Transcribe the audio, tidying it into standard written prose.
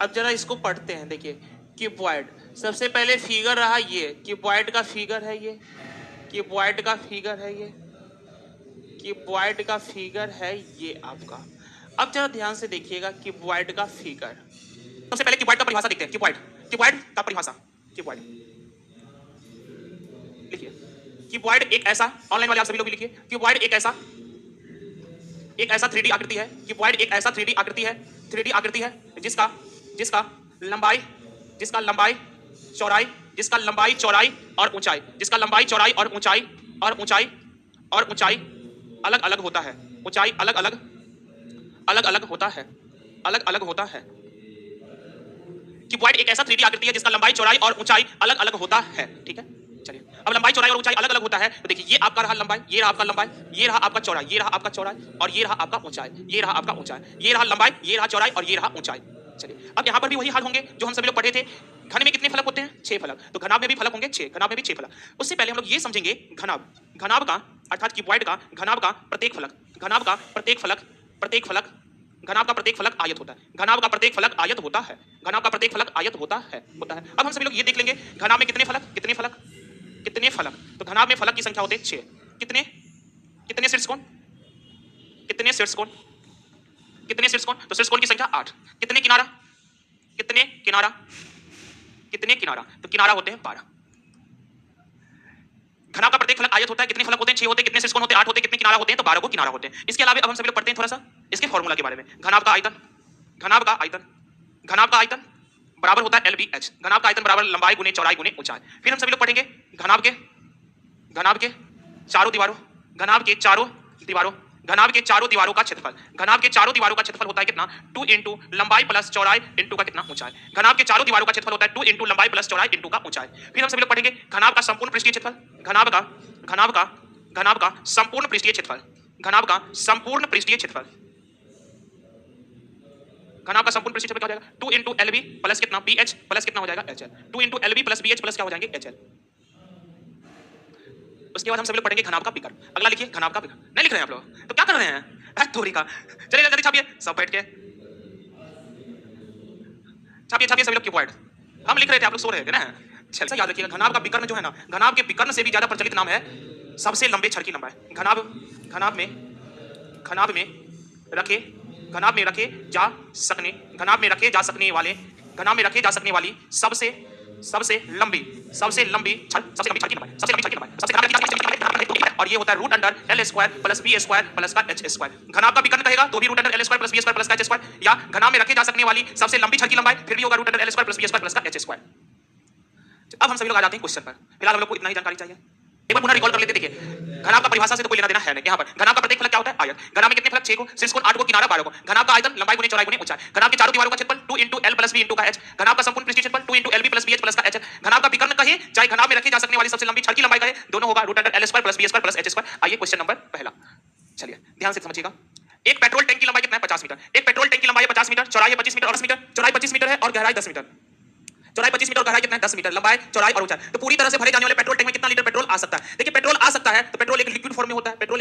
अब जरा इसको पढ़ते हैं। देखिए क्यूबॉइड, सबसे पहले फिगर रहा ये, क्यूबॉइड का फिगर है ये, क्यूबॉइड का फिगर है ये, क्यूबॉइड का फिगर है ये आपका। अब जरा ध्यान से देखिएगा क्यूबॉइड का फिगर। सबसे पहले क्यूबॉइड का परिभाषा देखते हैं। क्यूबॉइड, क्यूबॉइड का परिभाषा, क्यूबॉइड लिखिए। क्यूबॉइड एक ऐसा, ऑनलाइन वाले आप सभी लोग भी लिखिए, क्यूबॉइड एक ऐसा 3D आकृति है। क्यूबॉइड एक ऐसा 3D आकृति है, 3D आकृति है जिसका जिसका लंबाई जिसका लंबाई चौड़ाई जिसका लंबाई चौड़ाई और ऊंचाई जिसका लंबाई चौड़ाई और ऊंचाई और ऊंचाई और ऊंचाई अलग अलग होता है। ऊंचाई अलग अलग होता है, अलग अलग होता है। क्यूबॉइड एक ऐसा 3D आकृति है जिसका लंबाई चौड़ाई और ऊंचाई अलग अलग होता है। ठीक है, चलिए अब लंबाई चौड़ाई और ऊंचाई अलग अलग होता है तो देखिए ये आपका रहा लंबाई, ये रहा आपका लंबाई, ये रहा आपका चौड़ाई, ये रहा आपका चौड़ाई और ये रहा आपका ऊंचाई, ये रहा आपका ऊंचाई, ये रहा लंबाई, ये रहा चौड़ाई और ये रहा ऊंचाई। चलिए अब यहाँ पर भी वही हाल होंगे जो हम सभी लोग पढ़े थे। घन में कितने फलक होते हैं? 6 फलक। तो घनाभ में भी फलक होंगे 6, घनाभ में भी 6 फलक। उससे पहले हम लोग ये समझेंगे घनाभ, घनाभ का अर्थात क्यूबॉइड का घनाभ का प्रत्येक फलक, घनाभ का प्रत्येक फलक, प्रत्येक फलक, घनाभ का प्रत्येक फलक आयत होता है। घनाभ का प्रत्येक फलक आयत होता है, घनाभ का प्रत्येक फलक आयत होता है। अब हम सभी लोग ये देख लेंगे घनाभ में कितने फलक, कितने फलक, कितने फलक। तो घनाभ में फलक की संख्या होते हैं 6। कितने, कितने शीर्षकोण, कितने शीर्षकोण, कितने शीर्षकोण? तो शीर्षकोण की संख्या 8। कितने किनारा, कितने किनारा, कितने किनारा? तो किनारा होते हैं 12। घनाभ का प्रत्येक फलक आयत होता है। कितने फलक होते हैं? 6 होते हैं। कितने शीर्षकोण होते हैं? 8 होते हैं। कितने किनारा होते हैं? तो 12 को किनारा होते हैं। इसके अलावा अब हम सभी लोग पढ़ते हैं थोड़ा सा इसके फॉर्मूला के बारे में। घनाभ का आयतन, घनाभ का आयतन, घनाभ का आयतन बराबर होता है LBH। घनाभ का आयतन बराबर लंबाई गुने चौड़ाई गुने ऊंचाई। फिर हम सभी लोग पढ़ेंगे घनाभ के चारों दीवारों, घनाभ के चारों दीवारों, घनाभ के चारों दीवारों का क्षेत्रफल। घनाभ के चारों दीवारों का क्षेत्रफल होता है कितना? 2 इंटू लंबाई प्लस चौड़ाई इंटू का कितना? ऊंचाई। घनाभ के चारों दीवारों का क्षेत्रफल होता है 2 इंटू लंबाई प्लस चौड़ाई इंटू का ऊंचाई। फिर हम सभी लोग पढ़ेंगे घनाभ का संपूर्ण पृष्ठीय क्षेत्रफल, घनाभ का संपूर्ण पृष्ठीय क्षेत्रफल, घनाभ का संपूर्ण पृष्ठीय क्षेत्रफल, घनाभ का संपूर्ण पृष्ठीय क्षेत्रफल क्या हो जाएगा? 2 इंटू LB प्लस कितना? BH प्लस कितना हो जाएगा? HL। 2 into LB plus BH plus क्या हो जाएंगे? HL। उसके बाद हम सभी लोग पढ़ेंगे घनाभ का विकर्ण। अगला लिखिए घनाभ का विकर्ण। नहीं लिख रहे हैं आप लोग तो क्या कर रहे हैं? थोड़ी का चलिए जल्दी छापिए, सब बैठ के छापिए छापिए सभी लोग क्यूबॉइड। हम लिख रहे थे, आप लोग सो रहे थे ना। चलिए याद रखिएगा घनाभ का विकर्ण जो है ना, घनाभ के विकर्ण से भी ज्यादा प्रचलित नाम है सबसे लंबे छड़ की लंबाई। घनाभ, घनाभ में रखे, घनाभ में रखे जा सकने, घनाभ में रखे जा सकने वाले, घनाभ में रखे जा सकने वाली सबसे लंबी छड़, सबसे लंबी छड़ की लंबाई, सबसे लंबी छड़ की लंबाई, सबसे घनाभ की और ये होता है root under L square plus B square plus का H स्क्वायर। घनाभ का विकर्ण कहेगा तो भी root under L square plus B square plus का H स्क्वायर, या घनाभ में रखे जा सकने वाली सबसे लंबी छड़ की लंबाई फिर भी होगा root under L square plus B square plus का H स्क्वायर। अब हम सभी लोग आ जाते हैं क्वेश्चन पर। फिलहाल हम लोग को इतना ही जानकारी चाहिए। एक बार पुनः रिकॉल कर लेते। देखिए घनाभ का परिभाषा से तो कोई लेना देना है नहीं। यहाँ पर घनाभ का प्रत्येक फलक क्या होता है? आयत। घनाभ में कितने फलक? 6 को, शीर्षकोण 8 को, किनारा 12 को। घनाभ का आयतन लंबाई गुने चौड़ाई गुने ऊंचाई। घनाभ के चारों दीवारों का क्षेत्रफल 2 into L plus B into का H। घनाभ का संपूर्ण पृष्ठीय क्षेत्रफल 2 into LB plus BH plus का H। घनाभ का विकर्ण कहे चाहे घनाभ में रखी जा सकने वाली सबसे लंबी छड़ की लंबाई कहे, दोनों होगा root under L square plus B square plus H square. आइए क्वेश्चन नंबर पहला, चलिए ध्यान से समझिएगा। एक पेट्रोल टैंक की लंबाई कितना है? 50 मीटर। एक पेट्रोल टैंक की लंबाई 50 मीटर, चौड़ाई है 25 मीटर और 10 मीटर। चौड़ाई 25 मीटर है और गहराई 10 मीटर। चौड़ाई 25 मीटर और गहराई कितना है? 10 मीटर। लंबाई, चौड़ाई और ऊंचाई। तो पूरी तरह से भरे जाने वाले पेट्रोल टैंक में कितना लीटर पेट्रोल आ सकता है? देखिए पेट्रोल आ सकता है तो पेट्रोल एक लिक्विड फॉर्म में होता है। पेट्रोल